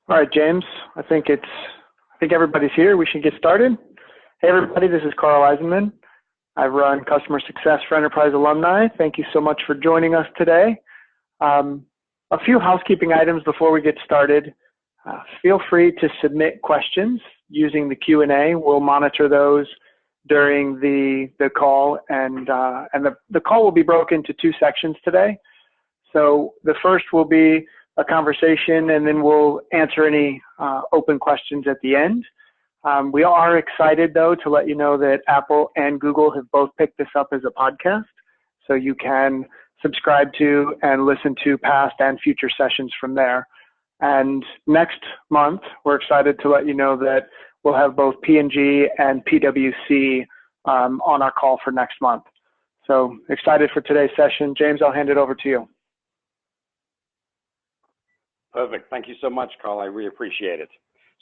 All right, James. I think everybody's here. We should get started. Hey, everybody. This is Carl Eisenman. I run customer success for Enterprise Alumni. Thank you so much for joining us today. A few housekeeping items before we get started. Feel free to submit questions using the Q&A. We'll monitor those during the call, and the call will be broken into two sections today. So the first will be a conversation, and then we'll answer any open questions at the end. We are excited, though, to let you know that Apple and Google have both picked this up as a podcast, so you can subscribe to and listen to past and future sessions from there. And next month, we're excited to let you know that we'll have both P&G and PwC on our call for next month. So excited for today's session. James, I'll hand it over to you. Perfect. Thank you so much, Carl. I really appreciate it.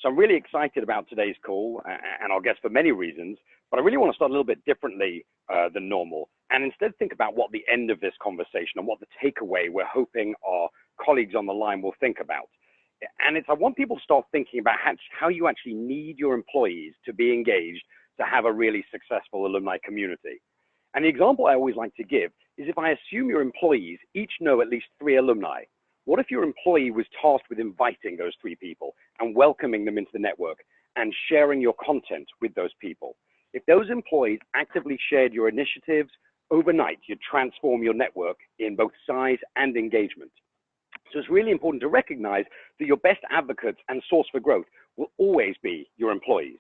So I'm really excited about today's call, and I'll guess for many reasons, but I really want to start a little bit differently than normal, and instead think about what the end of this conversation and what the takeaway we're hoping our colleagues on the line will think about. And I want people to start thinking about how you actually need your employees to be engaged to have a really successful alumni community. And the example I always like to give is if I assume your employees each know at least 3 alumni. What if your employee was tasked with inviting those 3 people and welcoming them into the network and sharing your content with those people? If those employees actively shared your initiatives, overnight, you'd transform your network in both size and engagement. So it's really important to recognize that your best advocates and source for growth will always be your employees.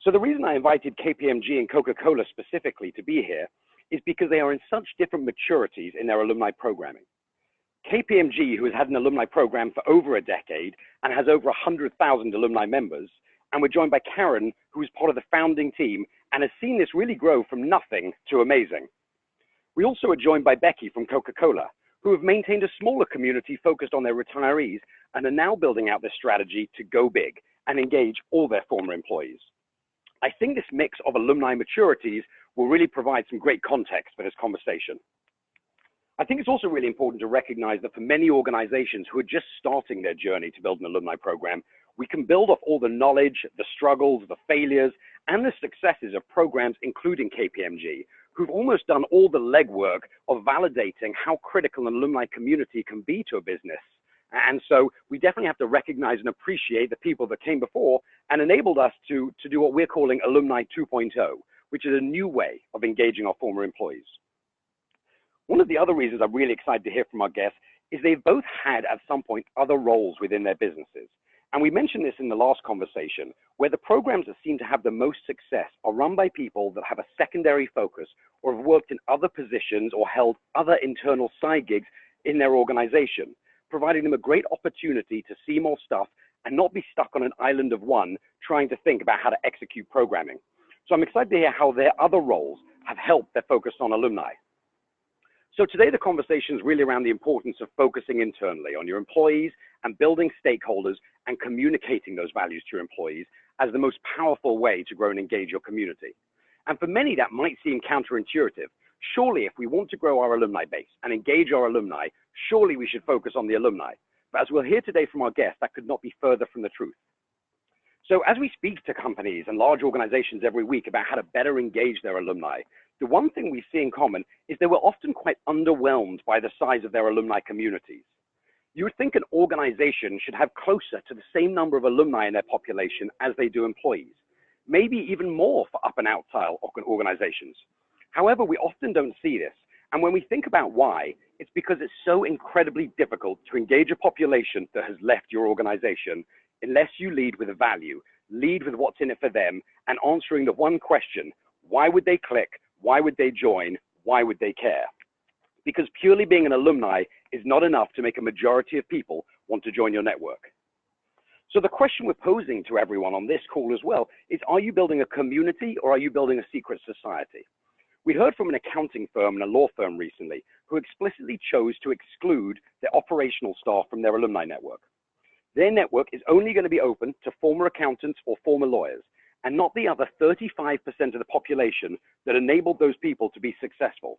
So the reason I invited KPMG and Coca Cola specifically to be here is because they are in such different maturities in their alumni programming. KPMG, who has had an alumni program for over a decade and has over 100,000 alumni members, and we're joined by Caren, who is part of the founding team and has seen this really grow from nothing to amazing. We also are joined by Becki from Coca Cola, who have maintained a smaller community focused on their retirees and are now building out their strategy to go big and engage all their former employees. I think this mix of alumni maturities will really provide some great context for this conversation. I think it's also really important to recognize that for many organizations who are just starting their journey to build an alumni program, we can build off all the knowledge, the struggles, the failures, and the successes of programs, including KPMG, who've almost done all the legwork of validating how critical an alumni community can be to a business. And so we definitely have to recognize and appreciate the people that came before and enabled us to do what we're calling Alumni 2.0, which is a new way of engaging our former employees. One of the other reasons I'm really excited to hear from our guests is they've both had at some point other roles within their businesses. And we mentioned this in the last conversation, where the programs that seem to have the most success are run by people that have a secondary focus or have worked in other positions or held other internal side gigs in their organization, providing them a great opportunity to see more stuff and not be stuck on an island of one trying to think about how to execute programming. So I'm excited to hear how their other roles have helped their focus on alumni. So today the conversation is really around the importance of focusing internally on your employees and building stakeholders and communicating those values to your employees as the most powerful way to grow and engage your community. And for many, that might seem counterintuitive. Surely if we want to grow our alumni base and engage our alumni, surely we should focus on the alumni. But as we'll hear today from our guests, that could not be further from the truth. So as we speak to companies and large organizations every week about how to better engage their alumni, the one thing we see in common is they were often quite underwhelmed by the size of their alumni communities. You would think an organization should have closer to the same number of alumni in their population as they do employees, maybe even more for up and out style organizations. However, we often don't see this. And when we think about why, it's because it's so incredibly difficult to engage a population that has left your organization unless you lead with a value, lead with what's in it for them, and answering the one question: why would they click? Why would they join? Why would they care? Because purely being an alumni is not enough to make a majority of people want to join your network. So the question we're posing to everyone on this call as well is, are you building a community or are you building a secret society? We heard from an accounting firm and a law firm recently who explicitly chose to exclude their operational staff from their alumni network. Their network is only going to be open to former accountants or former lawyers, and not the other 35% of the population that enabled those people to be successful.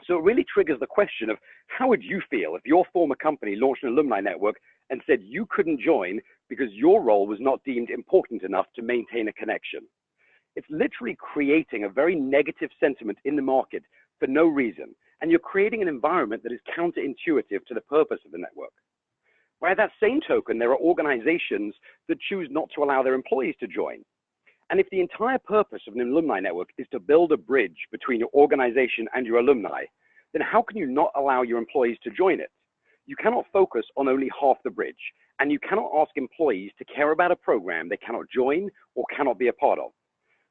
So it really triggers the question of, how would you feel if your former company launched an alumni network and said you couldn't join because your role was not deemed important enough to maintain a connection. It's literally creating a very negative sentiment in the market for no reason, and you're creating an environment that is counterintuitive to the purpose of the network. By that same token, there are organizations that choose not to allow their employees to join. And if the entire purpose of an alumni network is to build a bridge between your organization and your alumni, then how can you not allow your employees to join it? You cannot focus on only half the bridge, and you cannot ask employees to care about a program they cannot join or cannot be a part of.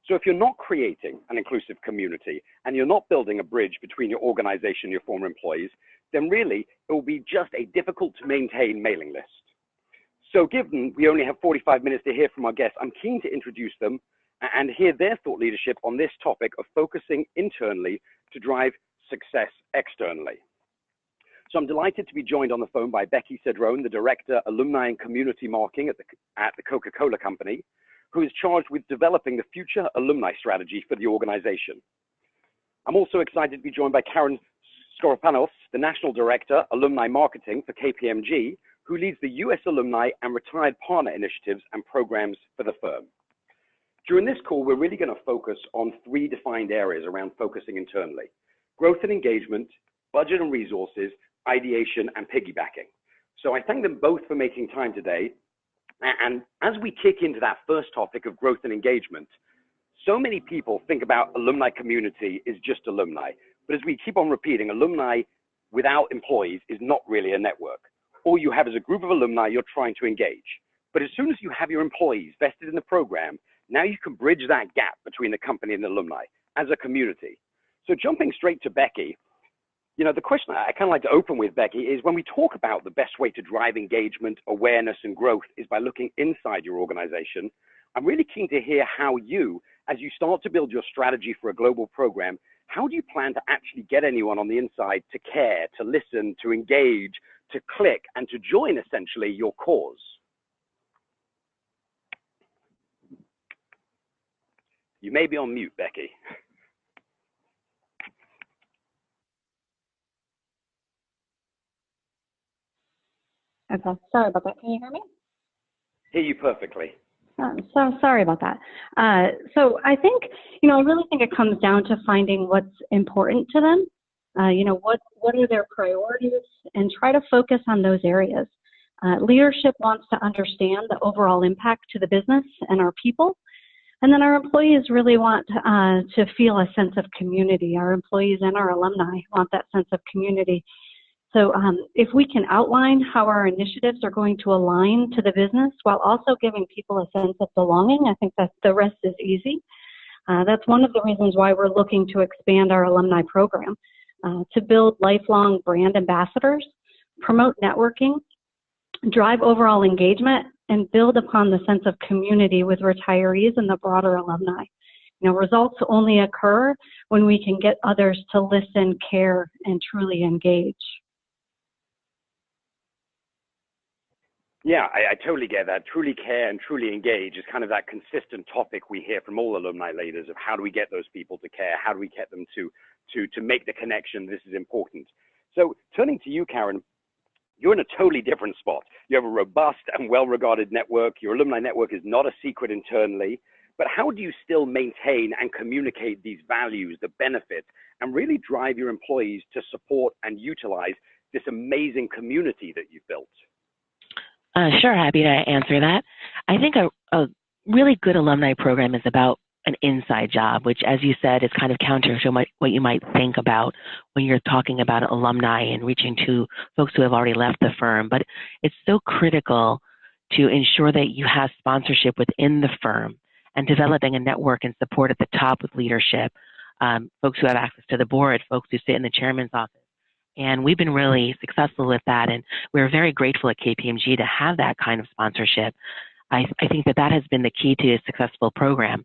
So if you're not creating an inclusive community and you're not building a bridge between your organization and your former employees, then really it will be just a difficult to maintain mailing list. So given we only have 45 minutes to hear from our guests, I'm keen to introduce them and hear their thought leadership on this topic of focusing internally to drive success externally. So I'm delighted to be joined on the phone by Becki Cedrone, the Director, Alumni and Community Marketing at the Coca Cola Company, who is charged with developing the future alumni strategy for the organization. I'm also excited to be joined by Caren Scoropanos, the National Director, Alumni Marketing for KPMG, who leads the US Alumni and Retired Partner Initiatives and programs for the firm. During this call, we're really going to focus on 3 defined areas around focusing internally: growth and engagement, budget and resources, ideation, and piggybacking. So I thank them both for making time today. And as we kick into that first topic of growth and engagement, so many people think about alumni community is just alumni. But as we keep on repeating, alumni without employees is not really a network. All you have is a group of alumni you're trying to engage. But as soon as you have your employees vested in the program, now you can bridge that gap between the company and the alumni as a community. So jumping straight to Becki, you know, the question I kind of like to open with, Becki, is when we talk about the best way to drive engagement, awareness, and growth is by looking inside your organization. I'm really keen to hear how you, as you start to build your strategy for a global program, how do you plan to actually get anyone on the inside to care, to listen, to engage, to click, and to join essentially your cause? You may be on mute, Becki. Okay, sorry about that. Can you hear me? Hear you perfectly. So sorry about that. So I think, I really think it comes down to finding what's important to them. What are their priorities, and try to focus on those areas. Leadership wants to understand the overall impact to the business and our people. And then our employees really want to feel a sense of community. Our employees and our alumni want that sense of community. So if we can outline how our initiatives are going to align to the business while also giving people a sense of belonging, I think that the rest is easy. That's one of the reasons why we're looking to expand our alumni program, to build lifelong brand ambassadors, promote networking, drive overall engagement, and build upon the sense of community with retirees and the broader alumni. Results only occur when we can get others to listen, care, and truly engage. Yeah, I totally get that. Truly care and truly engage is kind of that consistent topic we hear from all alumni leaders of how do we get those people to care? How do we get them to make the connection? This is important. So turning to you, Caren, you're in a totally different spot. You have a robust and well-regarded network. Your alumni network is not a secret internally, but how do you still maintain and communicate these values, the benefits, and really drive your employees to support and utilize this amazing community that you've built? Sure, happy to answer that. I think a really good alumni program is about an inside job, which, as you said, is kind of counter to what you might think about when you're talking about alumni and reaching to folks who have already left the firm. But it's so critical to ensure that you have sponsorship within the firm and developing a network and support at the top with leadership, folks who have access to the board, folks who sit in the chairman's office. And we've been really successful with that, and we're very grateful at KPMG to have that kind of sponsorship. I think that has been the key to a successful program.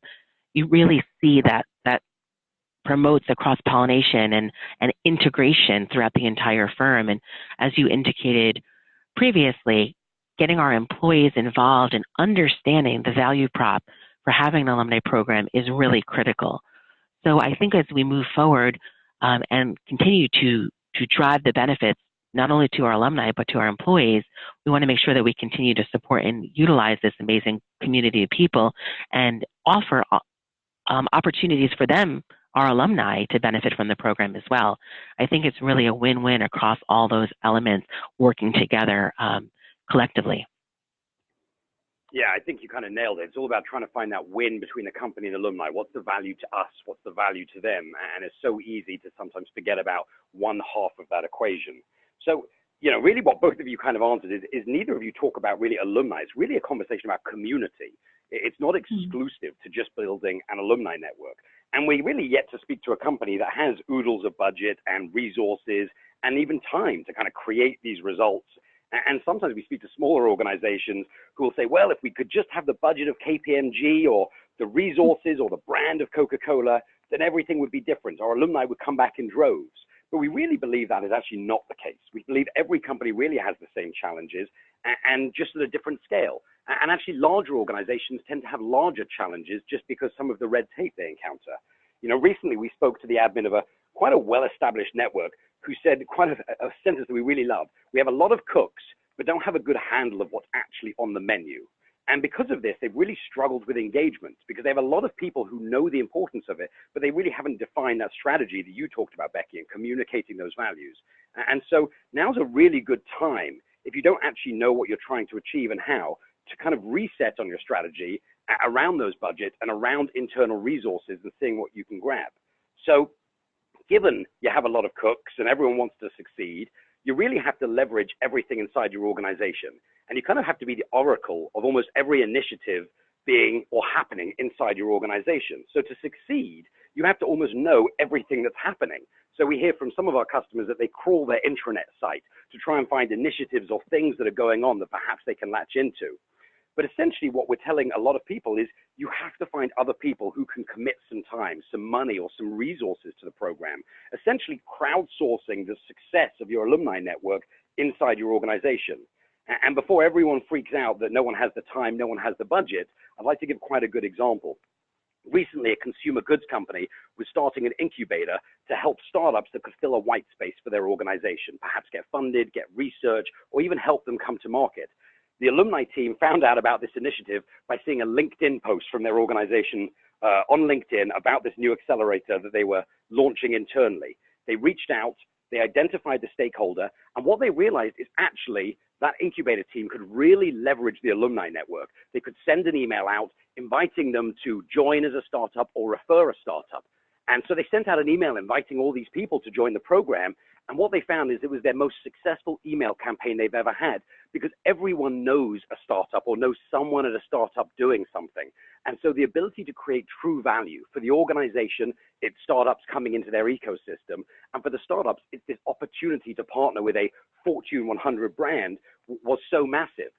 You really see that promotes a cross-pollination and integration throughout the entire firm. And as you indicated previously, getting our employees involved and understanding the value prop for having an alumni program is really critical. So I think as we move forward and continue to drive the benefits, not only to our alumni, but to our employees, we want to make sure that we continue to support and utilize this amazing community of people and offer opportunities for them, our alumni, to benefit from the program as well. I think it's really a win-win across all those elements working together collectively. Yeah, I think you kind of nailed it. It's all about trying to find that win between the company and alumni. What's the value to us? What's the value to them? And it's so easy to sometimes forget about one half of that equation. So, you know, really what both of you kind of answered is neither of you talk about really alumni. It's really a conversation about community. It's not exclusive to just building an alumni network. And we really yet to speak to a company that has oodles of budget and resources and even time to kind of create these results. And sometimes we speak to smaller organizations who will say, well, if we could just have the budget of KPMG or the resources or the brand of Coca Cola, then everything would be different. Our alumni would come back in droves. But we really believe that is actually not the case. We believe every company really has the same challenges and just at a different scale. And actually larger organizations tend to have larger challenges just because some of the red tape they encounter. You know, recently we spoke to the admin of quite a well-established network who said quite a sentence that we really love. We have a lot of cooks, but don't have a good handle of what's actually on the menu. And because of this, they've really struggled with engagement because they have a lot of people who know the importance of it, but they really haven't defined that strategy that you talked about, Becki, and communicating those values. And so now's a really good time, if you don't actually know what you're trying to achieve and how, to kind of reset on your strategy around those budgets and around internal resources and seeing what you can grab. So given you have a lot of cooks and everyone wants to succeed, you really have to leverage everything inside your organization. And you kind of have to be the oracle of almost every initiative being or happening inside your organization. So to succeed, you have to almost know everything that's happening. So we hear from some of our customers that they crawl their intranet site to try and find initiatives or things that are going on that perhaps they can latch into. But essentially what we're telling a lot of people is you have to find other people who can commit some time, some money, or some resources to the program, essentially crowdsourcing the success of your alumni network inside your organization. And before everyone freaks out that no one has the time, no one has the budget, I'd like to give quite a good example. Recently, a consumer goods company was starting an incubator to help startups that could fill a white space for their organization, perhaps get funded, get research, or even help them come to market. The alumni team found out about this initiative by seeing a LinkedIn post from their organization on LinkedIn about this new accelerator that they were launching internally. They reached out, they identified the stakeholder, and what they realized is actually that incubator team could really leverage the alumni network. They could send an email out inviting them to join as a startup or refer a startup. And so they sent out an email inviting all these people to join the program. And what they found is it was their most successful email campaign they've ever had because everyone knows a startup or knows someone at a startup doing something. And so the ability to create true value for the organization, it's startups coming into their ecosystem. And for the startups, it's this opportunity to partner with a Fortune 100 brand was so massive.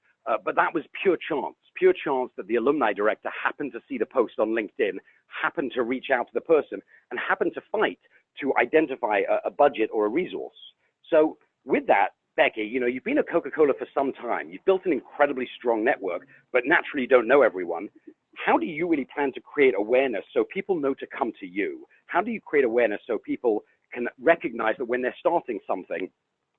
But that was pure chance that the alumni director happened to see the post on LinkedIn, happened to reach out to the person, and happened to fight to identify a budget or a resource. So with that, Becki, you know, you've been at Coca Cola for some time. You've built an incredibly strong network, but naturally you don't know everyone. How do you really plan to create awareness so people know to come to you? How do you create awareness so people can recognize that when they're starting something,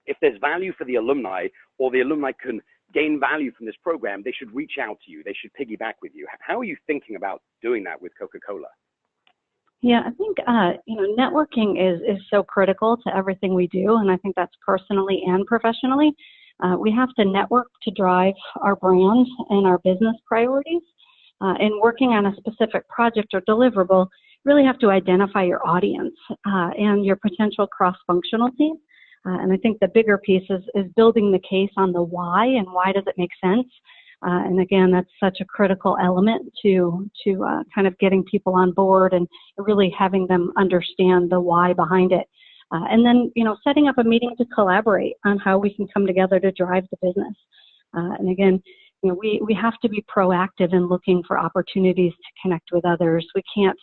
if there's value for the alumni or the alumni can gain value from this program, they should reach out to you. They should piggyback with you. How are you thinking about doing that with Coca Cola? Yeah, I think, networking is so critical to everything we do. And I think that's personally and professionally. We have to network to drive our brand and our business priorities. In working on a specific project or deliverable, you really have to identify your audience and your potential cross-functional team. And I think the bigger piece is building the case on the why and why does it make sense. And again, that's such a critical element to kind of getting people on board and really having them understand the why behind it. And then, setting up a meeting to collaborate on how we can come together to drive the business. And again, we have to be proactive in looking for opportunities to connect with others. We can't,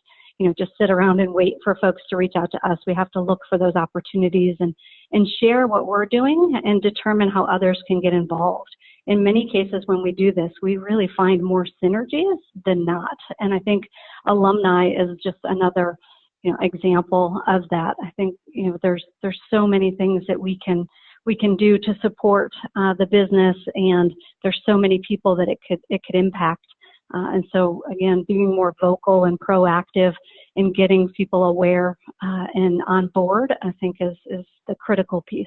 just sit around and wait for folks to reach out to us. We have to look for those opportunities and share what we're doing and determine how others can get involved. In many cases, when we do this, we really find more synergies than not. And I think alumni is just another, example of that. I think, there's so many things that we can we can do to support the business, and there's so many people that it could impact. And so again, being more vocal and proactive in getting people aware and on board, I think is the critical piece.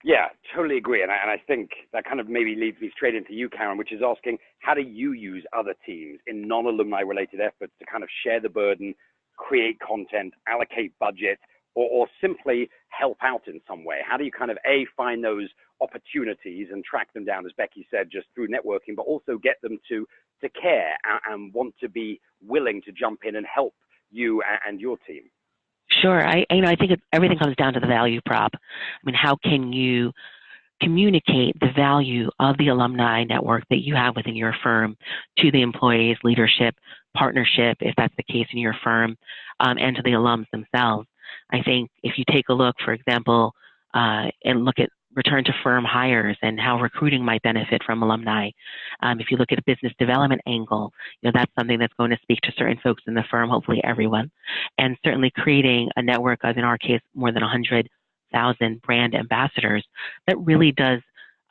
Yeah, totally agree. And I think that kind of maybe leads me straight into you, Caren, which is asking, how do you use other teams in non-alumni related efforts to kind of share the burden, create content, allocate budget, or simply help out in some way? How do you kind of, A, find those opportunities and track them down, as Becki said, just through networking, but also get them to care and want to be willing to jump in and help you and your team? Sure. I think everything comes down to the value prop. I mean, how can you communicate the value of the alumni network that you have within your firm to the employees, leadership, partnership, if that's the case in your firm, and to the alums themselves? I think if you take a look, for example, and look at return to firm hires and how recruiting might benefit from alumni. If you look at a business development angle, that's something that's going to speak to certain folks in the firm, hopefully everyone, and certainly creating a network of, in our case, more than 100,000 brand ambassadors that really does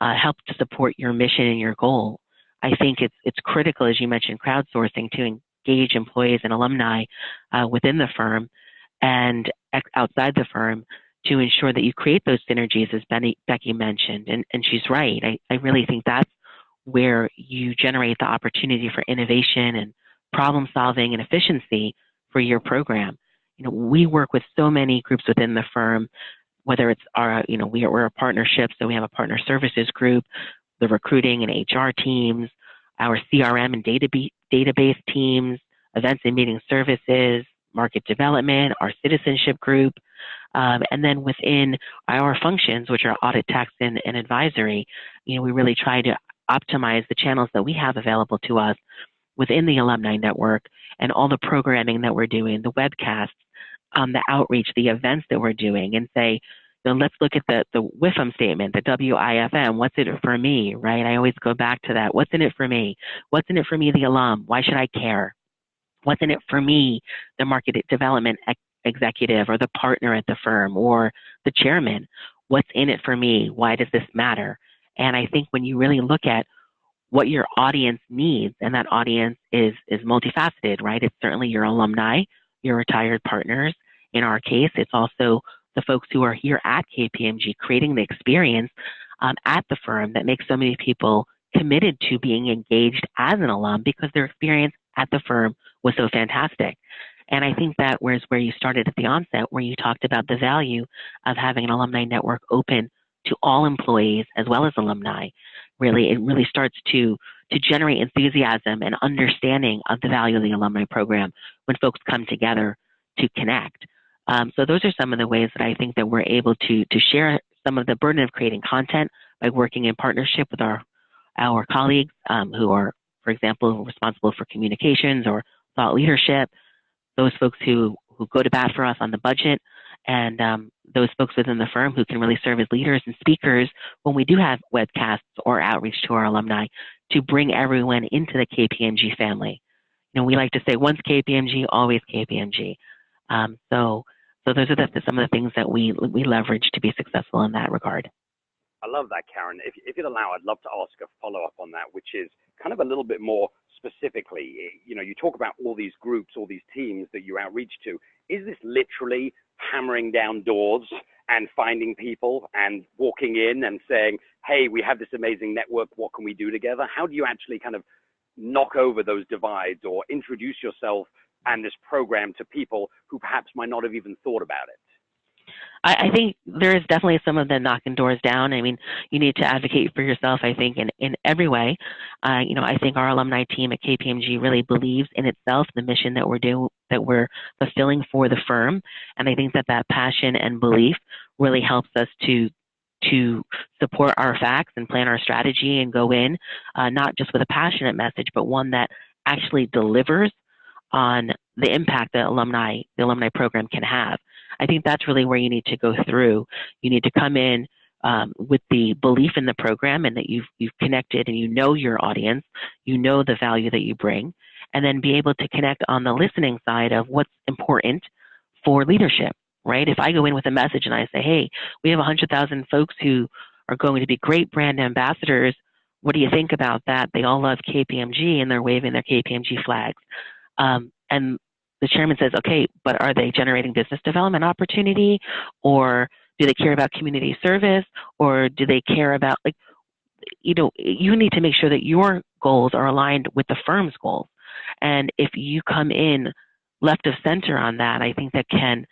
help to support your mission and your goal. I think it's critical, as you mentioned, crowdsourcing to engage employees and alumni within the firm and outside the firm to ensure that you create those synergies, as Becki mentioned. And she's right. I really think that's where you generate the opportunity for innovation and problem solving and efficiency for your program. We work with so many groups within the firm, whether it's our, we're a partnership, so we have a partner services group, the recruiting and HR teams, our CRM and database teams, events and meeting services, market development, our citizenship group, and then within our functions, which are audit, tax, and advisory, we really try to optimize the channels that we have available to us within the alumni network and all the programming that we're doing, the webcasts, the outreach, the events that we're doing, and say, let's look at the WIFM statement, the WIFM, what's in it for me, right? I always go back to that. What's in it for me? What's in it for me, the alum? Why should I care? What's in it for me, the market development executive or the partner at the firm or the chairman? What's in it for me? Why does this matter? And I think when you really look at what your audience needs, and that audience is multifaceted, right? It's certainly your alumni, your retired partners. In our case, it's also the folks who are here at KPMG creating the experience at the firm that makes so many people committed to being engaged as an alum because their experience at the firm was so fantastic. And I think that was where you started at the onset, where you talked about the value of having an alumni network open to all employees as well as alumni. Really, it really starts to generate enthusiasm and understanding of the value of the alumni program when folks come together to connect. So those are some of the ways that I think that we're able to share some of the burden of creating content by working in partnership with our colleagues who are, for example, responsible for communications or thought leadership, those folks who go to bat for us on the budget, and those folks within the firm who can really serve as leaders and speakers when we do have webcasts or outreach to our alumni to bring everyone into the KPMG family. We like to say once KPMG, always KPMG. So those are some of the things that we leverage to be successful in that regard. I love that, Caren. If you'd allow, I'd love to ask a follow-up on that, which is kind of a little bit more specifically. You talk about all these groups, all these teams that you outreach to. Is this literally hammering down doors and finding people and walking in and saying, hey, we have this amazing network, what can we do together? How do you actually kind of knock over those divides or introduce yourself and this program to people who perhaps might not have even thought about it? I think there is definitely some of the knocking doors down. I mean, you need to advocate for yourself, I think, in every way. I think our alumni team at KPMG really believes in itself, the mission that we're fulfilling for the firm. And I think that passion and belief really helps us to support our facts and plan our strategy and go in, not just with a passionate message, but one that actually delivers on the impact that the alumni program can have. I think that's really where you need to go through. You need to come in with the belief in the program and that you've connected and you know your audience, you know the value that you bring, and then be able to connect on the listening side of what's important for leadership. right? If I go in with a message and I say, hey, we have 100,000 folks who are going to be great brand ambassadors, what do you think about that? They all love KPMG and they're waving their KPMG flags. And the chairman says, okay, but are they generating business development opportunity, or do they care about community service, or do they care about, like, you need to make sure that your goals are aligned with the firm's goals. And if you come in left of center on that, I think that can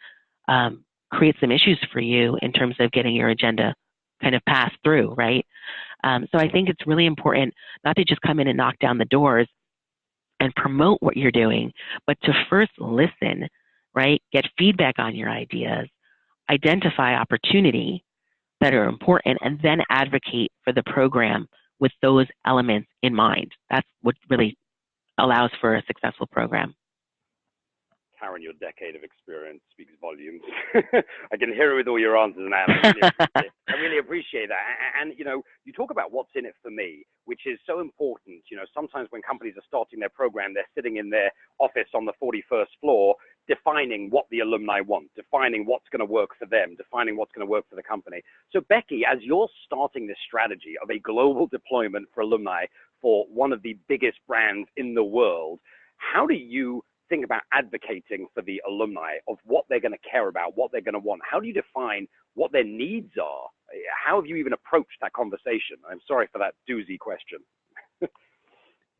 create some issues for you in terms of getting your agenda kind of passed through, right? So I think it's really important not to just come in and knock down the doors and promote what you're doing, but to first listen, right? Get feedback on your ideas, identify opportunity that are important, and then advocate for the program with those elements in mind. That's what really allows for a successful program. Caren, your decade of experience speaks volumes. I can hear it with all your answers, and I really appreciate that. And, you talk about what's in it for me, which is so important. Sometimes when companies are starting their program, they're sitting in their office on the 41st floor, defining what the alumni want, defining what's going to work for them, defining what's going to work for the company. So, Becki, as you're starting this strategy of a global deployment for alumni for one of the biggest brands in the world, how do you think about advocating for the alumni of what they're going to care about, what they're going to want? How do you define what their needs are? How have you even approached that conversation? I'm sorry for that doozy question.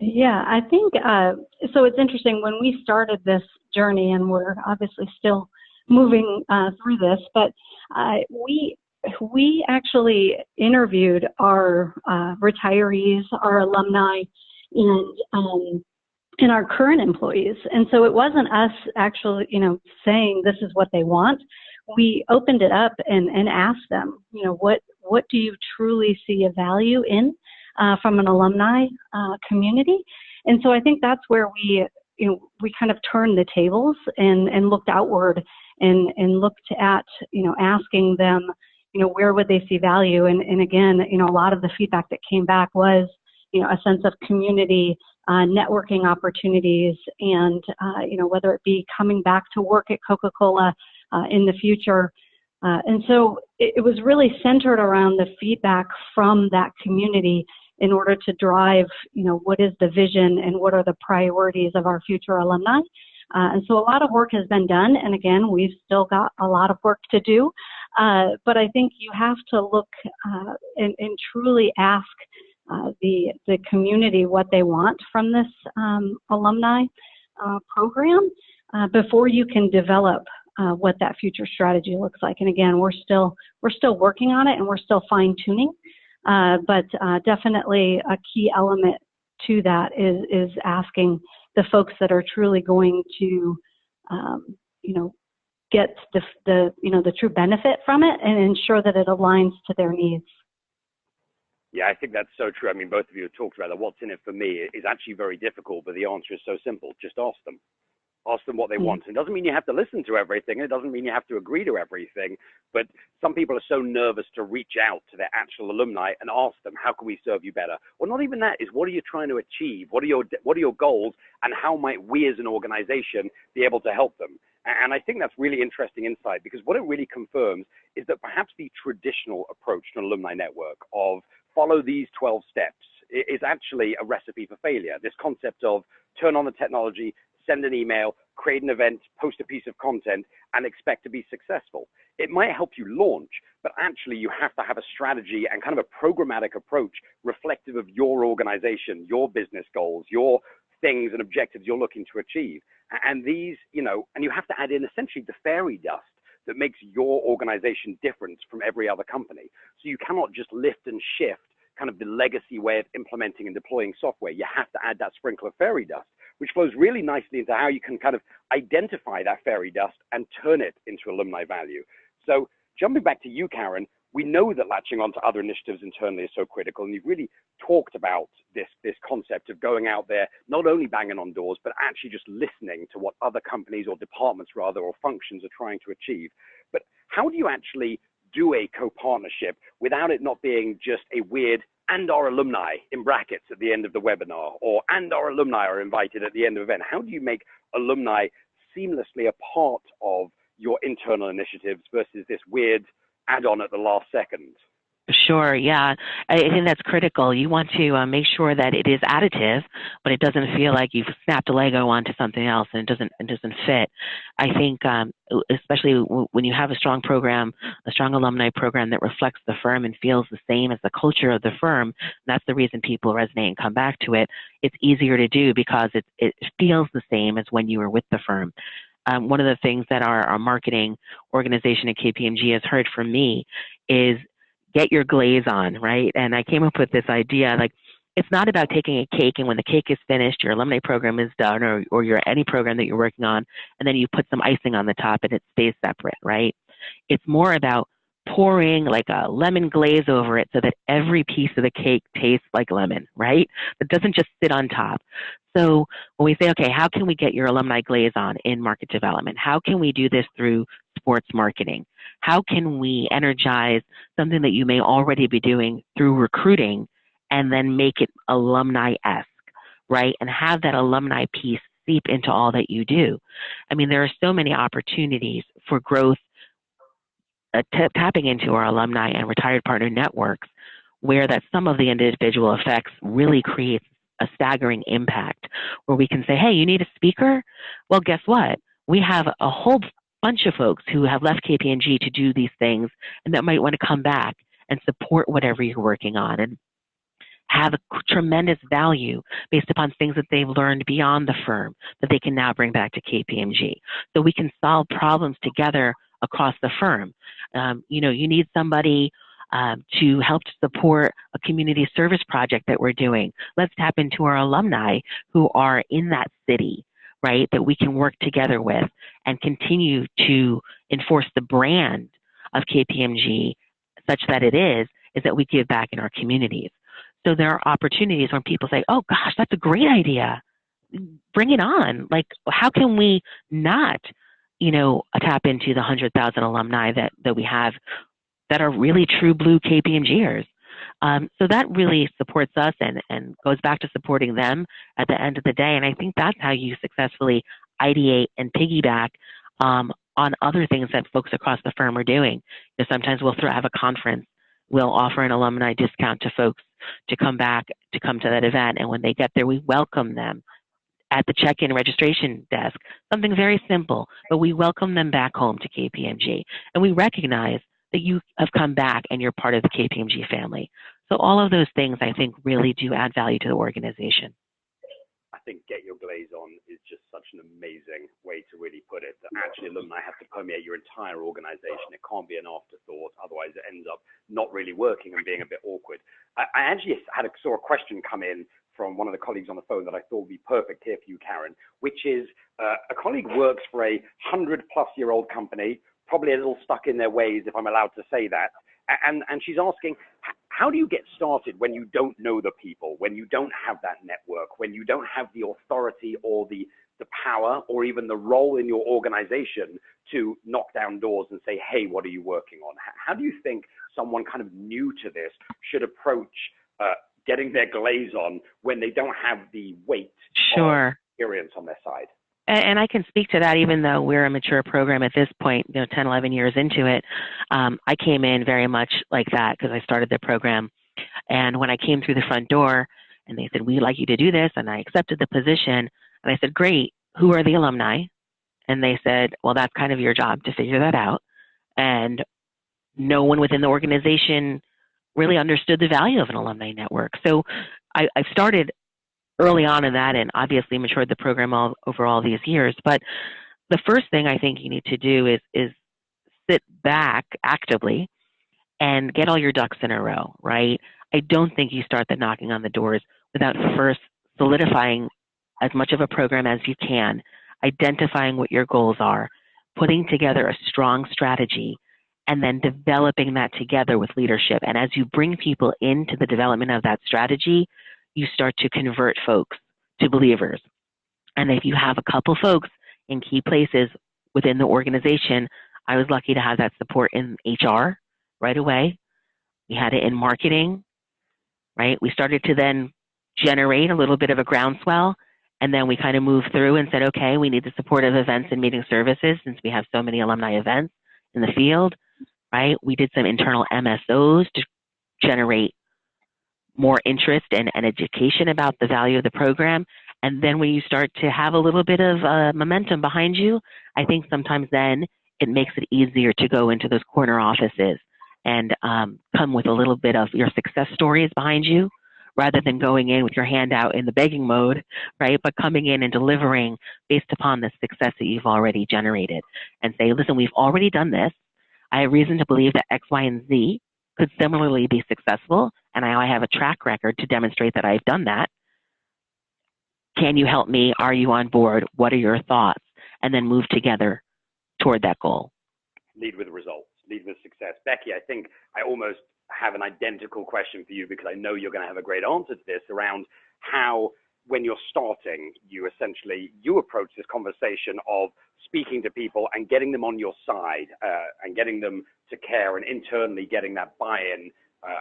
Yeah, I think, so it's interesting, when we started this journey, and we're obviously still moving through this, but we actually interviewed our retirees, our alumni, and our current employees. And so it wasn't us actually, saying this is what they want. We opened it up and asked them, what do you truly see a value in from an alumni community? And so I think that's where we kind of turned the tables and looked outward and looked at, asking them, where would they see value? And again, a lot of the feedback that came back was, a sense of community, networking opportunities, and, whether it be coming back to work at Coca Cola in the future. And so it was really centered around the feedback from that community in order to drive, what is the vision and what are the priorities of our future alumni. And so a lot of work has been done. And again, we've still got a lot of work to do. But I think you have to look and truly ask the community what they want from this alumni program before you can develop what that future strategy looks like. And again, we're still working on it, and we're still fine tuning. But definitely a key element to that is asking the folks that are truly going to, get the true benefit from it and ensure that it aligns to their needs. Yeah, I think that's so true. I mean, both of you have talked about that. What's in it for me is actually very difficult, but the answer is so simple. Just ask them. Ask them what they want. It doesn't mean you have to listen to everything. It doesn't mean you have to agree to everything. But some people are so nervous to reach out to their actual alumni and ask them, how can we serve you better? Or not even that, is what are you trying to achieve? What are your goals? And how might we as an organization be able to help them? And I think that's really interesting insight, because what it really confirms is that perhaps the traditional approach to an alumni network of follow these 12 steps is actually a recipe for failure. This concept of turn on the technology, send an email, create an event, post a piece of content, and expect to be successful. It might help you launch, but actually you have to have a strategy and kind of a programmatic approach reflective of your organization, your business goals, your things and objectives you're looking to achieve. And these, and you have to add in essentially the fairy dust that makes your organization different from every other company. So you cannot just lift and shift kind of the legacy way of implementing and deploying software. You have to add that sprinkle of fairy dust, which flows really nicely into how you can kind of identify that fairy dust and turn it into alumni value. So jumping back to you, Caren, we know that latching onto other initiatives internally is so critical, and you've really talked about this concept of going out there, not only banging on doors, but actually just listening to what other companies or departments rather, or functions are trying to achieve. But how do you actually do a co-partnership without it not being just a weird and our alumni in brackets at the end of the webinar, or and our alumni are invited at the end of the event? How do you make alumni seamlessly a part of your internal initiatives versus this weird add-on at the last second? Sure, yeah. I think that's critical. You want to make sure that it is additive, but it doesn't feel like you've snapped a Lego onto something else and it doesn't fit. I think, especially when you have a strong program, a strong alumni program that reflects the firm and feels the same as the culture of the firm, that's the reason people resonate and come back to it. It's easier to do because it feels the same as when you were with the firm. One of the things that our marketing organization at KPMG has heard from me is get your glaze on, right? And I came up with this idea, like, it's not about taking a cake and when the cake is finished, your alumni program is done, or your any program that you're working on, and then you put some icing on the top and it stays separate, right? It's more about pouring like a lemon glaze over it so that every piece of the cake tastes like lemon, right? It doesn't just sit on top. So when we say, okay, how can we get your alumni glaze on in market development? How can we do this through sports marketing? How can we energize something that you may already be doing through recruiting and then make it alumni-esque, right? And have that alumni piece seep into all that you do. I mean, there are so many opportunities for growth tapping into our alumni and retired partner networks where that some of the individual effects really creates a staggering impact where we can say, hey, you need a speaker? Well, guess what? We have a whole bunch of folks who have left KPMG to do these things and that might want to come back and support whatever you're working on and have a tremendous value based upon things that they've learned beyond the firm that they can now bring back to KPMG. So we can solve problems together across the firm. You need somebody to help to support a community service project that we're doing. Let's tap into our alumni who are in that city, right, that we can work together with and continue to enforce the brand of KPMG such that it is that we give back in our communities. So there are opportunities when people say, oh gosh, that's a great idea. Bring it on. Like, how can we not, tap into the 100,000 alumni that we have that are really true blue KPMGers? So that really supports us and goes back to supporting them at the end of the day. And I think that's how you successfully ideate and piggyback on other things that folks across the firm are doing. Sometimes we'll have a conference. We'll offer an alumni discount to folks to come back, to come to that event. And when they get there, we welcome them at the check-in registration desk. Something very simple, but we welcome them back home to KPMG. And we recognize that you have come back and you're part of the KPMG family. So all of those things, I think, really do add value to the organization. I think get your glaze on is just such an amazing way to really put it. That actually, alumni have to permeate your entire organization. It can't be an afterthought. Otherwise, it ends up not really working and being a bit awkward. I actually saw a question come in from one of the colleagues on the phone that I thought would be perfect here for you, Caren, which is a colleague works for a 100-plus-year-old company, probably a little stuck in their ways, if I'm allowed to say that. And she's asking, how do you get started when you don't know the people, when you don't have that network, when you don't have the authority or the power or even the role in your organization to knock down doors and say, hey, what are you working on? How do you think someone kind of new to this should approach getting their glaze on when they don't have the weight of experience on their side? And I can speak to that even though we're a mature program at this point, 10, 11 years into it. I came in very much like that because I started the program. And when I came through the front door and they said, we'd like you to do this, and I accepted the position, and I said, great, who are the alumni? And they said, well, that's kind of your job to figure that out. And no one within the organization really understood the value of an alumni network. So I started early on in that and obviously matured the program over all these years. But the first thing I think you need to do is sit back actively and get all your ducks in a row, right? I don't think you start the knocking on the doors without first solidifying as much of a program as you can, identifying what your goals are, putting together a strong strategy, and then developing that together with leadership. And as you bring people into the development of that strategy, you start to convert folks to believers. And if you have a couple folks in key places within the organization, I was lucky to have that support in HR right away. We had it in marketing, right? We started to then generate a little bit of a groundswell. And then we kind of moved through and said, okay, we need the supportive events and meeting services since we have so many alumni events in the field, right? We did some internal MSOs to generate more interest and education about the value of the program. And then when you start to have a little bit of momentum behind you, I think sometimes then it makes it easier to go into those corner offices and come with a little bit of your success stories behind you, rather than going in with your hand out in the begging mode, right? But coming in and delivering based upon the success that you've already generated and say, listen, we've already done this. I have reason to believe that X, Y, and Z could similarly be successful, and I have a track record to demonstrate that I've done that. Can you help me? Are you on board? What are your thoughts? And then move together toward that goal. Lead with results, lead with success. Becki, I think I almost have an identical question for you, because I know you're going to have a great answer to this, around how, when you're starting, you approach this conversation of speaking to people and getting them on your side and getting them to care and internally getting that buy-in.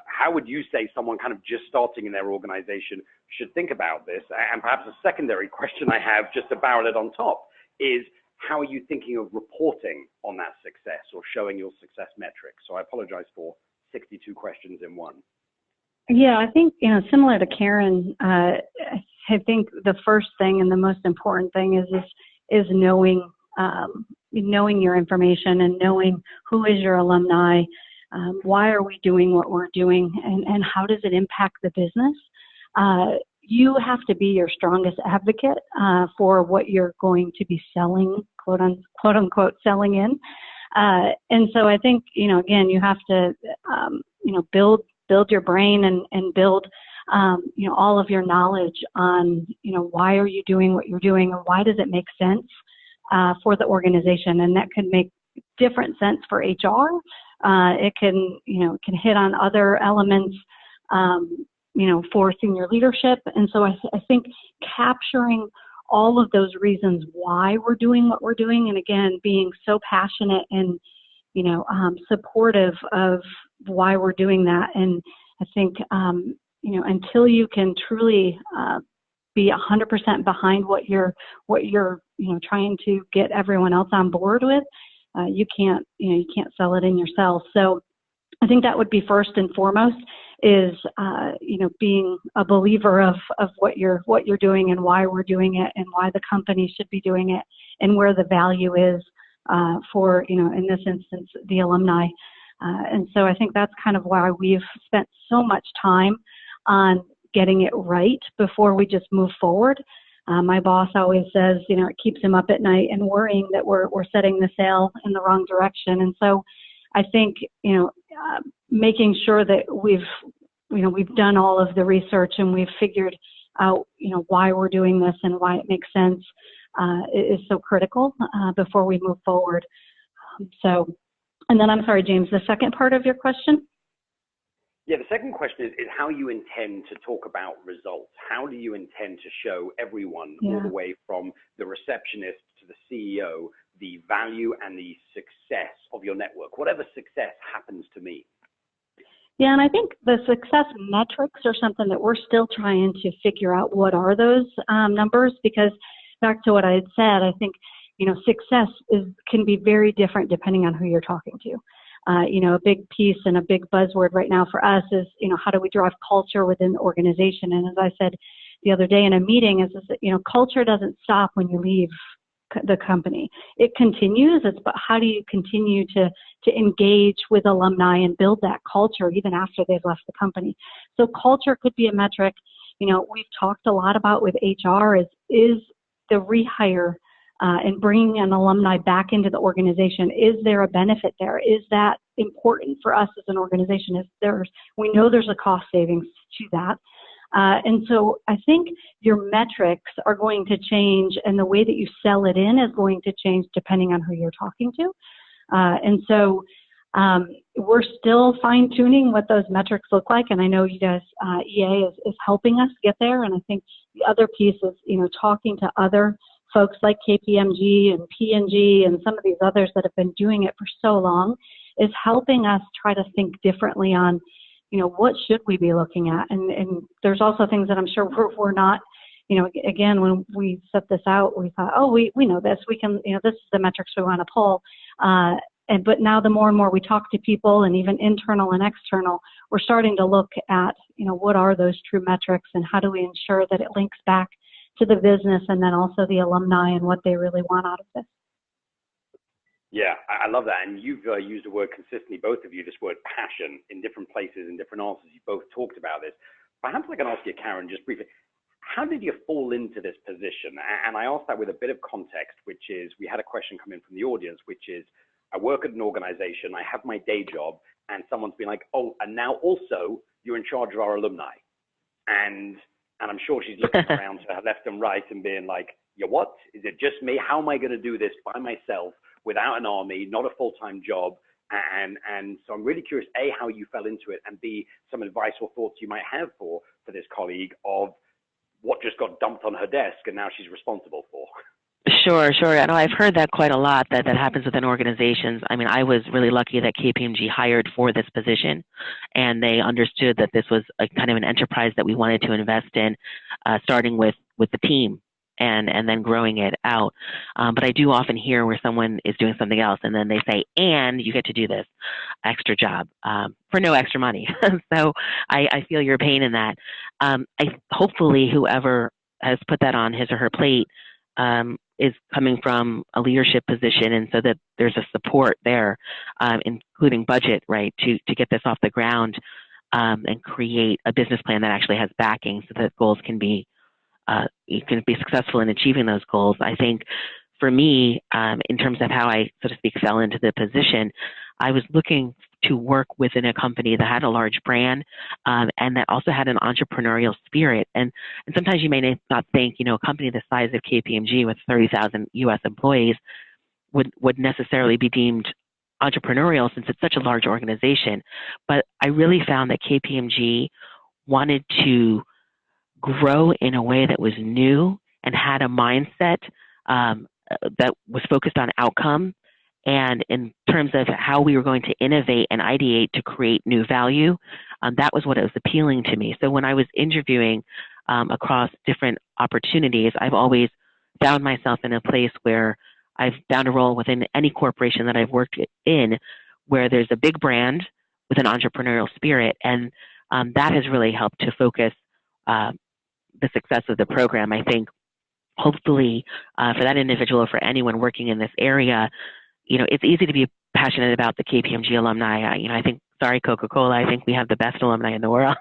How would you say someone kind of just starting in their organization should think about this? And perhaps a secondary question I have, just to barrel it on top, is how are you thinking of reporting on that success or showing your success metrics? So I apologize for 62 questions in one. Yeah, I think, similar to Caren, I think the first thing and the most important thing is knowing your information and knowing who is your alumni, why are we doing what we're doing, and how does it impact the business. You have to be your strongest advocate for what you're going to be selling, quote unquote, selling in. And so I think, again, you have to, build your brain and build, all of your knowledge on, why are you doing what you're doing, or why does it make sense for the organization? And that could make different sense for HR. It can hit on other elements, for senior leadership. And so I think capturing all of those reasons why we're doing what we're doing, and again, being so passionate and, supportive of why we're doing that. And I think, until you can truly be 100% behind what you're trying to get everyone else on board with, you can't sell it in yourself. So I think that would be first and foremost, is being a believer of what you're doing and why we're doing it and why the company should be doing it and where the value is for, in this instance, the alumni. And so I think that's kind of why we've spent so much time on getting it right before we just move forward. My boss always says, it keeps him up at night and worrying that we're setting the sail in the wrong direction. And so I think, making sure that we've done all of the research and we've figured out, why we're doing this and why it makes sense is so critical before we move forward. And then I'm sorry, James, the second part of your question? Yeah, the second question is how you intend to talk about results. How do you intend to show everyone, all the way from the receptionist to the CEO, the value and the success of your network, whatever success happens to mean? Yeah, and I think the success metrics are something that we're still trying to figure out what are those numbers, because back to what I had said, I think, success can be very different depending on who you're talking to. A big piece and a big buzzword right now for us is, how do we drive culture within the organization? And as I said the other day in a meeting, is that, culture doesn't stop when you leave the company. It continues. It's about how do you continue to engage with alumni and build that culture even after they've left the company. So culture could be a metric. We've talked a lot about with HR is the rehire and bringing an alumni back into the organization. Is there a benefit there? Is that important for us as an organization? We know there's a cost savings to that. And so I think your metrics are going to change, and the way that you sell it in is going to change depending on who you're talking to. And so we're still fine-tuning what those metrics look like, and I know you guys, EA is helping us get there. And I think the other piece is, talking to other folks like KPMG and P&G and some of these others that have been doing it for so long is helping us try to think differently on, what should we be looking at? And there's also things that I'm sure we're not, again, when we set this out, we thought, oh, we know this. We can, this is the metrics we want to pull. But now the more and more we talk to people, and even internal and external, we're starting to look at, what are those true metrics, and how do we ensure that it links back to the business and then also the alumni and what they really want out of this. Yeah, I love that. And you've used the word consistently, both of you, this word passion, in different places, in different answers. You both talked about this. Perhaps I can ask you, Caren, just briefly, how did you fall into this position? And I asked that with a bit of context, which is, we had a question come in from the audience, which is, I work at an organization, I have my day job, and someone's been like, oh, and now also you're in charge of our alumni. And I'm sure she's looking around to her left and right and being like, yeah, what? Is it just me? How am I going to do this by myself without an army, not a full-time job? And so I'm really curious, A, how you fell into it, and B, some advice or thoughts you might have for this colleague of what just got dumped on her desk and now she's responsible for. Sure. I know I've heard that quite a lot, that happens within organizations. I mean, I was really lucky that KPMG hired for this position, and they understood that this was a kind of an enterprise that we wanted to invest in, starting with the team and then growing it out. But I do often hear where someone is doing something else, and then they say, and you get to do this extra job for no extra money. So I feel your pain in that. Hopefully whoever has put that on his or her plate is coming from a leadership position, and so that there's a support there, including budget, right, to get this off the ground and create a business plan that actually has backing so that goals can be you can be successful in achieving those goals. I think for me, in terms of how I, so to speak, fell into the position, I was looking to work within a company that had a large brand and that also had an entrepreneurial spirit. And sometimes you may not think, a company the size of KPMG with 30,000 U.S. employees would necessarily be deemed entrepreneurial since it's such a large organization. But I really found that KPMG wanted to grow in a way that was new and had a mindset that was focused on outcome, and in terms of how we were going to innovate and ideate to create new value. That was what was appealing to me. So when I was interviewing across different opportunities, I've always found myself in a place where I've found a role within any corporation that I've worked in where there's a big brand with an entrepreneurial spirit, and that has really helped to focus the success of the program. I think hopefully for that individual or for anyone working in this area, it's easy to be passionate about the KPMG alumni. I think, sorry, Coca Cola, I think we have the best alumni in the world,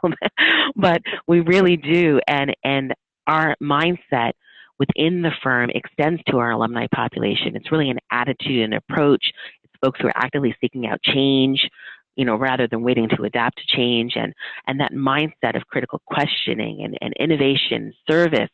but we really do. And our mindset within the firm extends to our alumni population. It's really an attitude and approach. It's folks who are actively seeking out change, rather than waiting to adapt to change, and that mindset of critical questioning and innovation, service,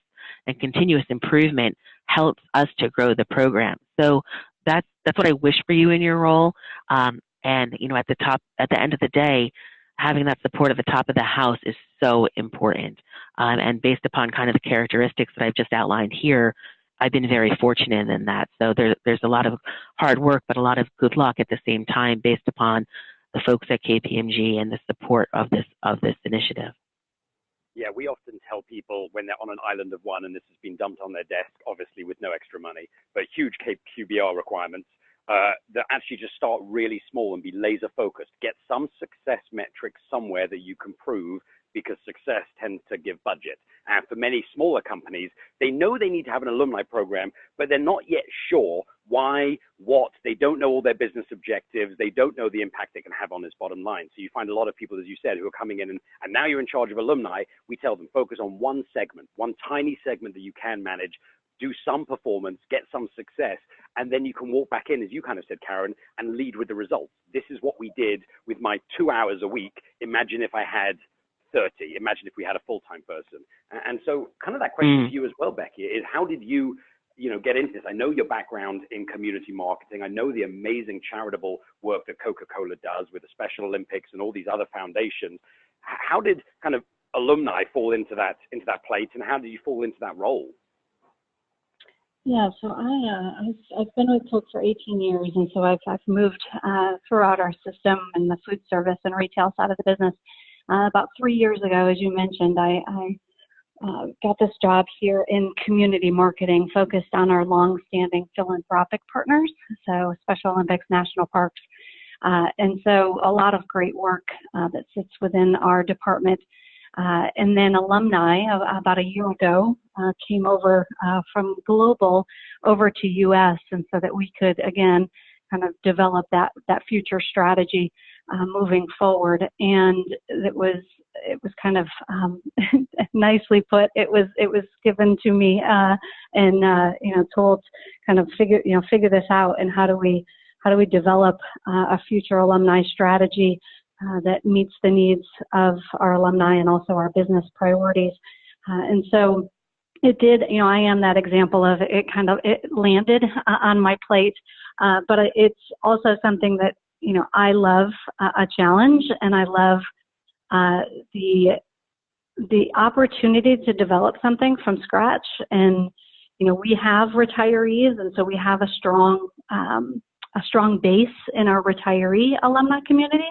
and continuous improvement helps us to grow the program. So that's what I wish for you in your role. And at the end of the day, having that support at the top of the house is so important. And based upon kind of the characteristics that I've just outlined here, I've been very fortunate in that. So there's a lot of hard work, but a lot of good luck at the same time based upon the folks at KPMG and the support of this initiative. Yeah, we often tell people when they're on an island of one and this has been dumped on their desk, obviously with no extra money, but huge QBR requirements, that actually just start really small and be laser focused. Get some success metrics somewhere that you can prove, because success tends to give budget. And for many smaller companies, they know they need to have an alumni program, but they're not yet sure why, what. They don't know all their business objectives. They don't know the impact they can have on this bottom line. So you find a lot of people, as you said, who are coming in and now you're in charge of alumni. We tell them, focus on one segment, one tiny segment that you can manage, do some performance, get some success, and then you can walk back in, as you kind of said, Caren, and lead with the results. This is what we did with my 2 hours a week. Imagine if I had 30. Imagine if we had a full-time person. And so kind of that question to you as well, Becki, is how did you get into this? I know your background in community marketing. I know the amazing charitable work that Coca Cola does with the Special Olympics and all these other foundations. How did kind of alumni fall into that plate, and how did you fall into that role? Yeah, so I've been with Coke for 18 years, and so I've moved throughout our system and the food service and retail side of the business. About 3 years ago, as you mentioned, I got this job here in community marketing, focused on our long-standing philanthropic partners, so Special Olympics, national parks, and so a lot of great work that sits within our department. And then alumni about a year ago came over from global over to U.S. and so that we could again kind of develop that future strategy moving forward. And it was kind of nicely put. It was given to me and told kind of figure this out, and how do we develop a future alumni strategy that meets the needs of our alumni and also our business priorities. And so it did, I am that example of it landed on my plate, but it's also something that, I love a challenge, and I love the opportunity to develop something from scratch. And, we have retirees, and so we have a strong base in our retiree alumni community.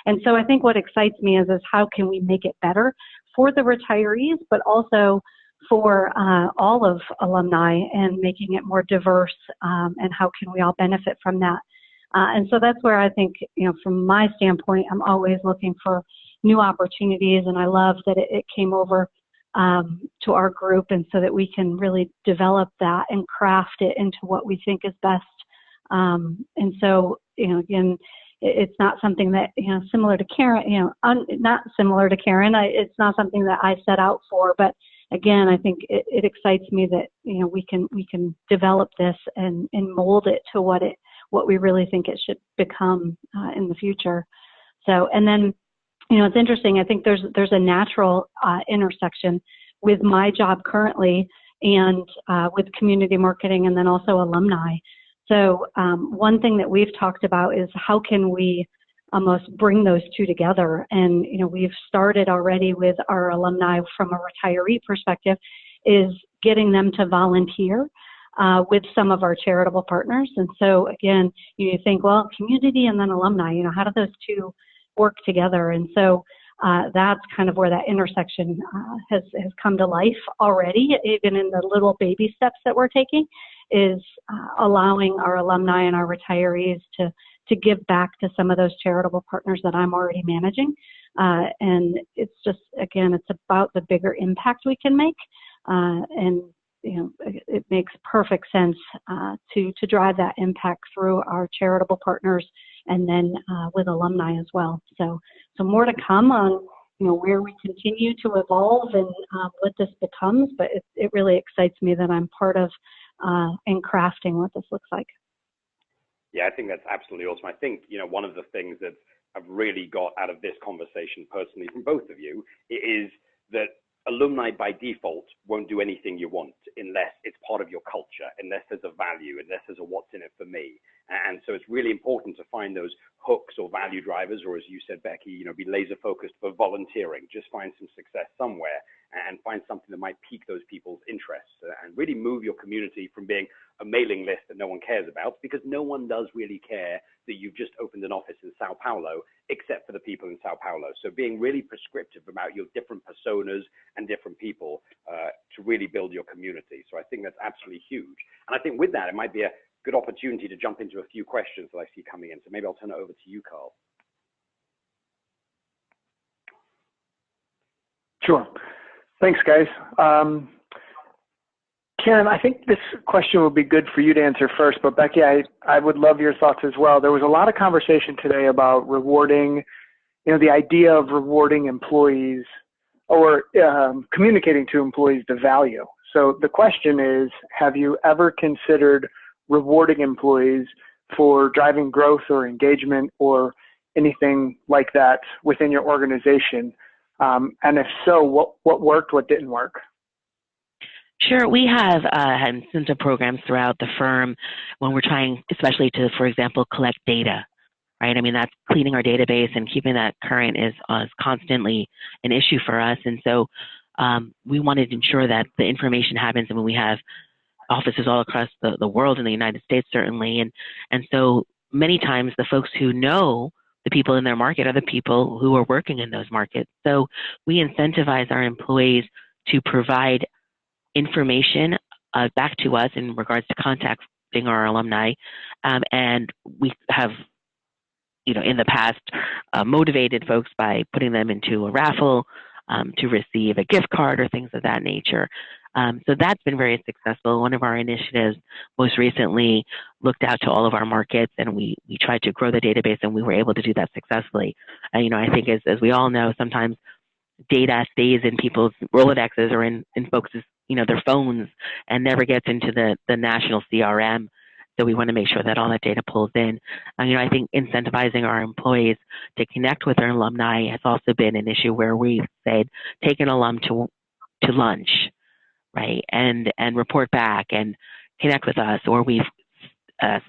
And so I think what excites me is how can we make it better for the retirees, but also for all of alumni, and making it more diverse, and how can we all benefit from that. And so that's where I think, from my standpoint, I'm always looking for new opportunities, and I love that it came over to our group, and so that we can really develop that and craft it into what we think is best. And so, again, it's not something that, similar to Caren, not similar to Caren, it's not something that I set out for, but again, I think it excites me that, we can develop this and mold it to what we really think it should become in the future. So, and then, it's interesting. I think there's a natural intersection with my job currently and with community marketing, and then also alumni. So one thing that we've talked about is how can we almost bring those two together. And, we've started already with our alumni from a retiree perspective, is getting them to volunteer with some of our charitable partners. And so again, you think, well, community and then alumni, how do those two work together? And so that's kind of where that intersection has come to life already, even in the little baby steps that we're taking, is allowing our alumni and our retirees to give back to some of those charitable partners that I'm already managing. And it's just, again, it's about the bigger impact we can make. And, it makes perfect sense to drive that impact through our charitable partners, and then with alumni as well. So more to come on, where we continue to evolve and what this becomes, but it really excites me that I'm part of in crafting what this looks like. Yeah, I think that's absolutely awesome. I think, one of the things that I've really got out of this conversation personally from both of you is that alumni by default won't do anything you want unless it's part of your culture, unless there's a value, unless there's a what's in it for me. And so it's really important to find those hooks or value drivers, or as you said, Becki, be laser focused for volunteering. Just find some success somewhere and find something that might pique those people's interests, and really move your community from being a mailing list that no one cares about, because no one does really care that you've just opened an office in Sao Paulo, except for the people in Sao Paulo. So being really prescriptive about your different personas and different people to really build your community. So I think that's absolutely huge. And I think with that, it might be a good opportunity to jump into a few questions that I see coming in. So maybe I'll turn it over to you, Carl. Sure. Thanks, guys. Caren, I think this question will be good for you to answer first, but Becki, I would love your thoughts as well. There was a lot of conversation today about rewarding, the idea of rewarding employees or communicating to employees the value. So the question is, have you ever considered rewarding employees for driving growth or engagement or anything like that within your organization? And if so, what worked, what didn't work? Sure. We have had incentive programs throughout the firm when we're trying, especially to, for example, collect data, right? I mean, that's cleaning our database and keeping that current is constantly an issue for us. And so we wanted to ensure that the information happens. I mean, we have offices all across the world, in the United States, certainly. And so many times the folks who know the people in their market are the people who are working in those markets. So we incentivize our employees to provide information back to us in regards to contacting our alumni. And we have, in the past, motivated folks by putting them into a raffle to receive a gift card or things of that nature. So that's been very successful. One of our initiatives most recently looked out to all of our markets, and we tried to grow the database, and we were able to do that successfully. I think as we all know, sometimes data stays in people's Rolodexes or in folks' their phones and never gets into the national CRM. So we want to make sure that all that data pulls in. I think incentivizing our employees to connect with their alumni has also been an issue where we've said, take an alum to lunch, right? And report back and connect with us, or we've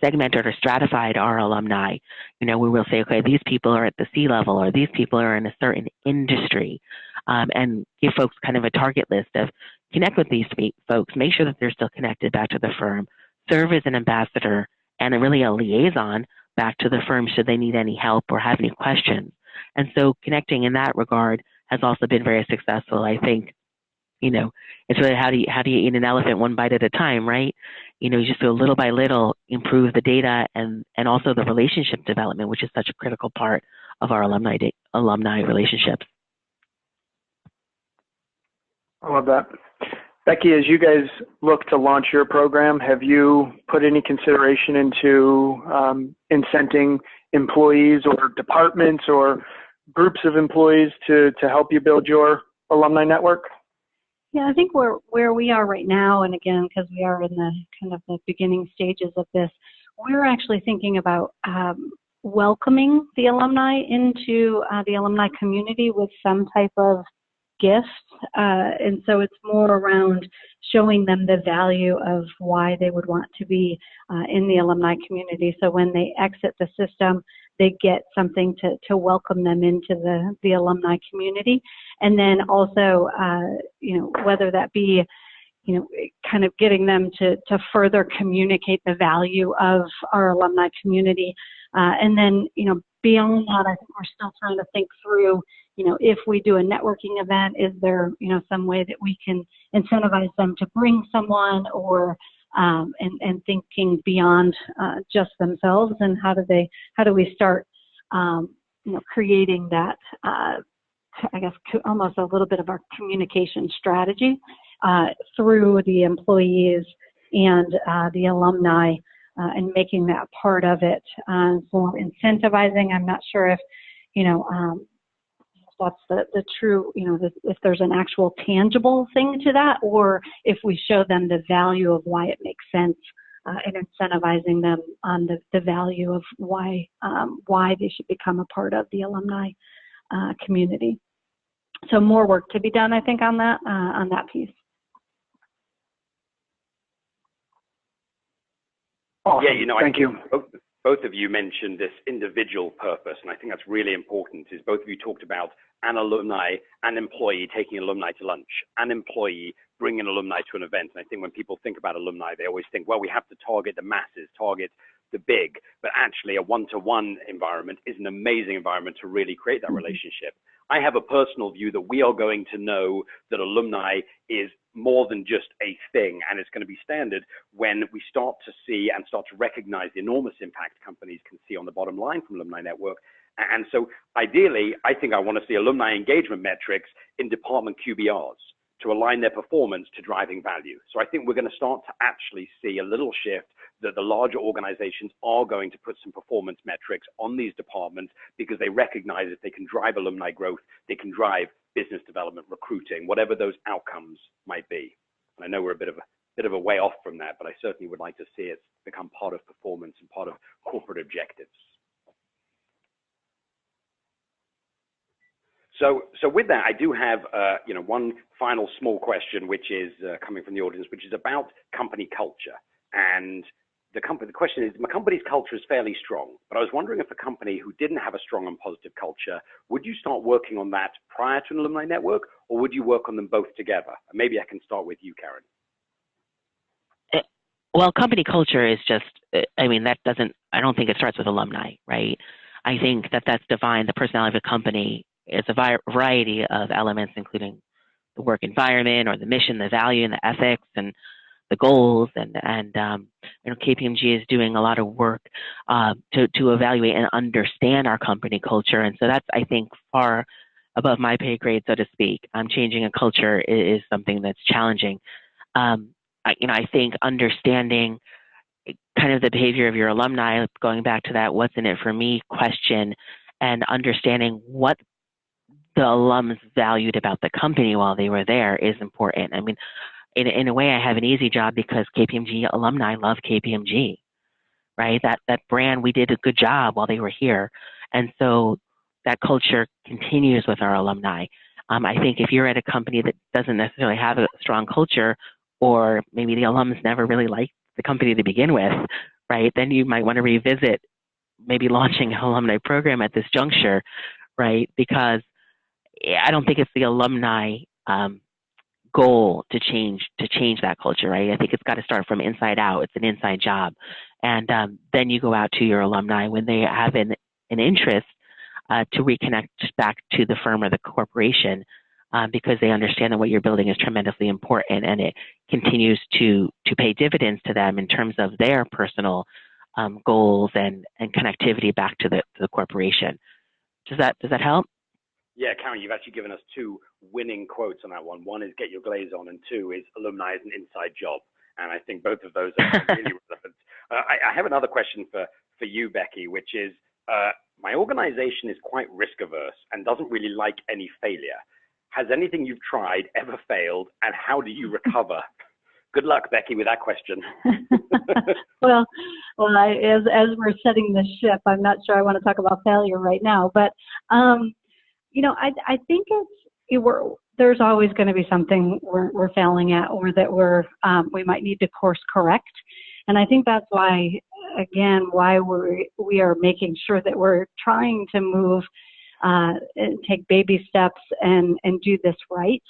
segmented or stratified our alumni. We will say, okay, these people are at the C level, or these people are in a certain industry, and give folks kind of a target list of connect with these folks, make sure that they're still connected back to the firm, serve as an ambassador and really a liaison back to the firm should they need any help or have any questions. And so connecting in that regard has also been very successful. I think, it's really how do you eat an elephant one bite at a time, right? You just do little by little improve the data and also the relationship development, which is such a critical part of our alumni relationships. I love that. Becki, as you guys look to launch your program, have you put any consideration into incenting employees or departments or groups of employees to help you build your alumni network? Yeah, I think where we are right now, and again, because we are in the kind of the beginning stages of this, we're actually thinking about welcoming the alumni into the alumni community with some type of gift. And so it's more around showing them the value of why they would want to be in the alumni community. So when they exit the system, they get something to welcome them into the alumni community. And then also, whether that be, kind of getting them to further communicate the value of our alumni community. And then, beyond that, I think we're still trying to think through, if we do a networking event, is there, some way that we can incentivize them to bring someone, or and thinking beyond just themselves, and how do we start, creating that, I guess, almost a little bit of our communication strategy through the employees and the alumni, and making that part of it. For incentivizing, I'm not sure if, that's the true, if there's an actual tangible thing to that, or if we show them the value of why it makes sense, and incentivizing them on the value of why they should become a part of the alumni community. So more work to be done, I think, on that piece. Awesome. Yeah, Thank you. Both of you mentioned this individual purpose, and I think that's really important. Is both of you talked about an alumni, an employee taking alumni to lunch, an employee bringing alumni to an event. And I think when people think about alumni, they always think, well, we have to target the masses, target the big, but actually a one-to-one environment is an amazing environment to really create that relationship. I have a personal view that we are going to know that alumni is more than just a thing, and it's going to be standard when we start to see and start to recognize the enormous impact companies can see on the bottom line from Alumni Network. And so ideally, I think I want to see alumni engagement metrics in department QBRs to align their performance to driving value. So I think we're going to start to actually see a little shift that the larger organizations are going to put some performance metrics on these departments, because they recognize if they can drive alumni growth, they can drive business development, recruiting, whatever those outcomes might be. And I know we're a bit of a way off from that, but I certainly would like to see it become part of performance and part of corporate objectives. So with that, I do have one final small question, which is coming from the audience, which is about company culture. And the question is, my company's culture is fairly strong, but I was wondering if a company who didn't have a strong and positive culture, would you start working on that prior to an alumni network, or would you work on them both together? And maybe I can start with you, Caren. Well, company culture is just, I don't think it starts with alumni, right? I think that's defined, the personality of a company is a variety of elements, including the work environment or the mission, the value, and the ethics and the goals. And KPMG is doing a lot of work to evaluate and understand our company culture. And so that's, I think, far above my pay grade, so to speak. Changing a culture is something that's challenging. I think understanding kind of the behavior of your alumni, going back to that what's in it for me question, and understanding what the alums valued about the company while they were there is important. I mean, in a way, I have an easy job because KPMG alumni love KPMG, right? That brand, we did a good job while they were here. And so that culture continues with our alumni. I think if you're at a company that doesn't necessarily have a strong culture, or maybe the alums never really liked the company to begin with, right, then you might want to revisit maybe launching an alumni program at this juncture, right? Because I don't think it's the alumni goal to change that culture, right? I think it's got to start from inside out. It's an inside job. And then you go out to your alumni when they have an interest to reconnect back to the firm or the corporation, because they understand that what you're building is tremendously important, and it continues to pay dividends to them in terms of their personal goals and connectivity back to the corporation. Does that help? Yeah, Caren, you've actually given us two winning quotes on that one. One is get your glaze on, and two is alumni is an inside job. And I think both of those are really relevant. I have another question for you, Becki, which is my organization is quite risk averse and doesn't really like any failure. Has anything you've tried ever failed, and how do you recover? Good luck, Becki, with that question. well, as we're setting the ship, I'm not sure I want to talk about failure right now, but I think there's always going to be something we're failing at, or that we might need to course correct. And I think that's why we are making sure that we're trying to move and take baby steps and do this right.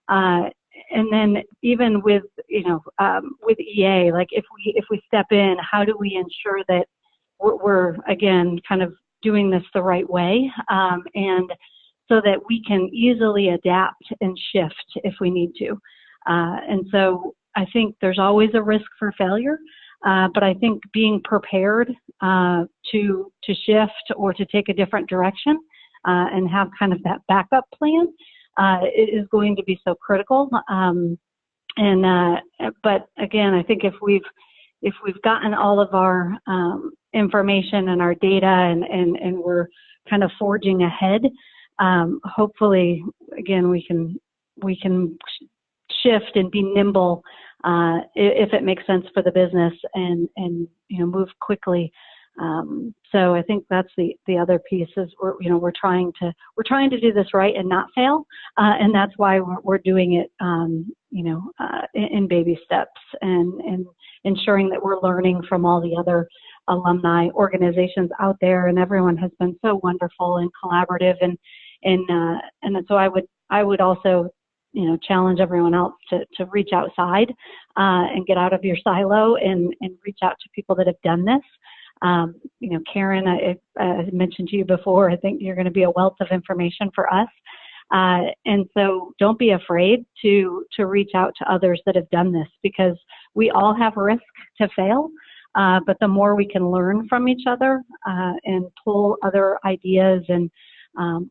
And then even with EA, like if we step in, how do we ensure that we're again kind of doing this the right way, and so that we can easily adapt and shift if we need to. And so I think there's always a risk for failure, but I think being prepared to shift or to take a different direction and have kind of that backup plan is going to be so critical. But again, I think if we've gotten all of our information and our data and we're kind of forging ahead, hopefully, again, we can shift and be nimble if it makes sense for the business, and move quickly. So I think that's the other piece is we're trying to do this right and not fail, and that's why we're doing it in baby steps and ensuring that we're learning from all the other alumni organizations out there, and everyone has been so wonderful and collaborative, and so I would also challenge everyone else to reach outside and get out of your silo and reach out to people that have done this. Caren, I mentioned to you before, I think you're going to be a wealth of information for us. And so don't be afraid to reach out to others that have done this, because we all have risk to fail. But the more we can learn from each other and pull other ideas and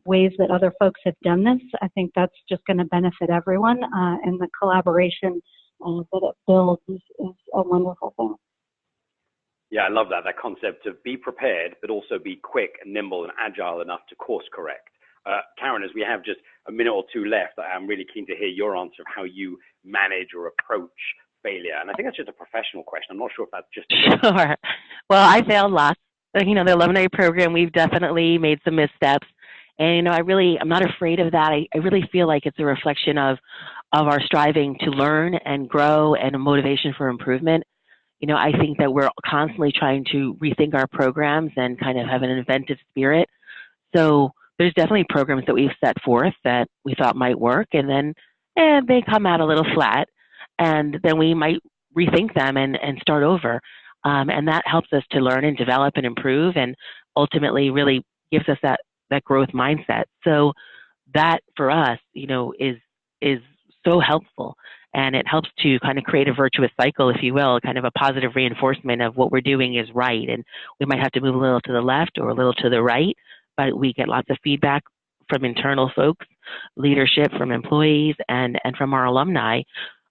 ways that other folks have done this, I think that's just going to benefit everyone. And the collaboration that it builds is a wonderful thing. Yeah, I love that concept of be prepared, but also be quick and nimble and agile enough to course correct. Caren, as we have just a minute or two left, I'm really keen to hear your answer of how you manage or approach failure. And I think that's just a professional question. I'm not sure if that's just Sure. Well, I failed lots. The alumni program, we've definitely made some missteps. And, I'm not afraid of that. I really feel like it's a reflection of our striving to learn and grow and a motivation for improvement. I think that we're constantly trying to rethink our programs and kind of have an inventive spirit. So there's definitely programs that we've set forth that we thought might work, and then they come out a little flat, and then we might rethink them and start over. And that helps us to learn and develop and improve, and ultimately really gives us that growth mindset. So that for us, is so helpful. And it helps to kind of create a virtuous cycle, if you will, kind of a positive reinforcement of what we're doing is right. And we might have to move a little to the left or a little to the right, but we get lots of feedback from internal folks, leadership from employees, and from our alumni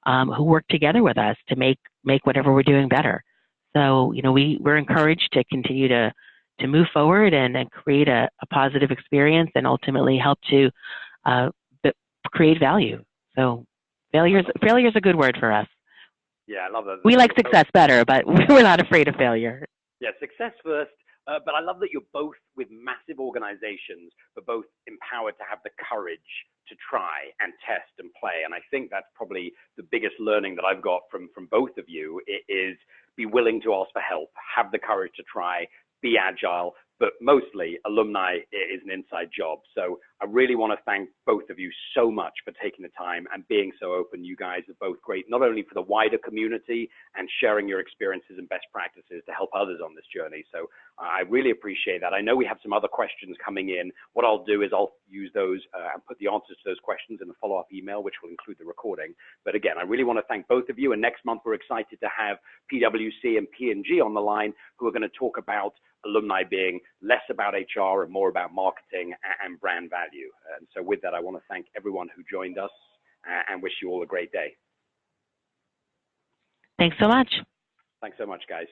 who work together with us to make whatever we're doing better. So, we're encouraged to continue to move forward and create a positive experience and ultimately help to create value. So failure is a good word for us. Yeah, I love that. We like success better, but we're not afraid of failure. Yeah, success first. But I love that you're both with massive organizations, but both empowered to have the courage to try and test and play. And I think that's probably the biggest learning that I've got from both of you is be willing to ask for help, have the courage to try, be agile, but mostly alumni is an inside job. So I really want to thank both of you so much for taking the time and being so open. You guys are both great, not only for the wider community and sharing your experiences and best practices to help others on this journey. So I really appreciate that. I know we have some other questions coming in. What I'll do is I'll use those and put the answers to those questions in a follow-up email, which will include the recording. But again, I really want to thank both of you. And next month, we're excited to have PwC and P&G on the line, who are going to talk about alumni being less about HR and more about marketing and brand value. And so with that, I want to thank everyone who joined us and wish you all a great day. Thanks so much. Thanks so much, guys.